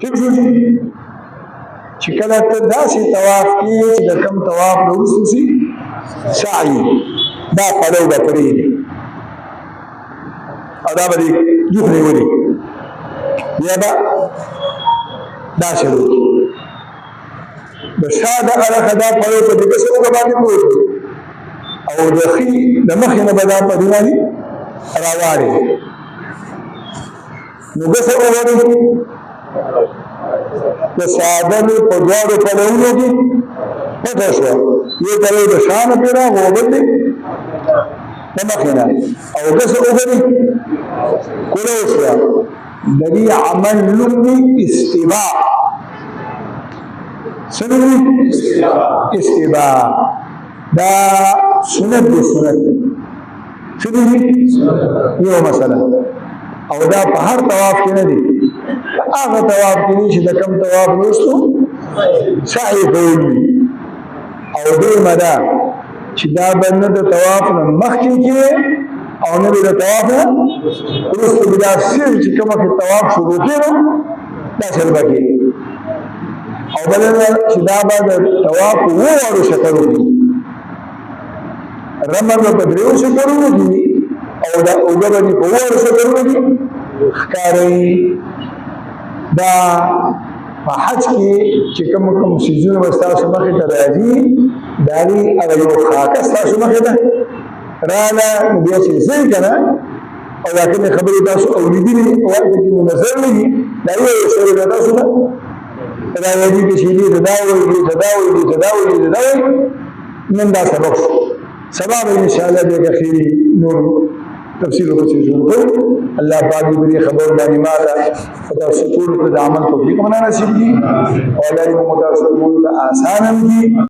ټیک شو چې کله ته داسې طواف کې چې د کوم طواف نه وروسته سي سعی دا پړو به پرېږدي او دا به دې جوخرې ولي بیا به دا شروع د شا د اړخه دا پړو په دې کسه وګه باندې پروت او د ښي د مخې نه به دا په دې باندې راواړې نو کسه وګړي د سادلې په دواړو پلوونو کې پټه شوه یو پلو د شا نه پرې راغی او بل د مخې نه او کسه وګړي کولو شوه د دې عمل نوم دی استباع څه نوم دی استباع دا سنت دی سنت څه دی یو مثلا او دا په هر طواف کې نه دی هغه طواف کې چې د کوم طواف وروسته سعی کول او دې مدا چې دا بنه د طواف نه مخکې کې او نه د طواف نه وروسته بیا سیر چې کومه کې طواف شروع کړو دا څه وکړي او بل چې دا به د طواف وو شکل وکړي رمل په دریو شکل وکړي او دا وګورئ په وو شکل وکړي ښکاري دا په حج کې چې کوم سیزونه ستاسو مخې ته راځي دا دی هغه یو خاکه ستاسو مخې ته راله نو بیا چې ځئ که نه او دا کومې خبرې تاسو اورېدلې او هلته کې مو نظر لګي دا یو شی ده تاسو ته دا وایي چې شیدې ته دا وایي دې ته دا وایي دې ته دا وایي دې ته دا وایي نن دا سبق شو سبا به انشاءالله دې اخري نور تفصیل وکړو الله پاک دې خبر باندې ما ته خدا شکر ته عمل توفیق منا نصیب کړي او الله دې متاسفون ته آسان کړي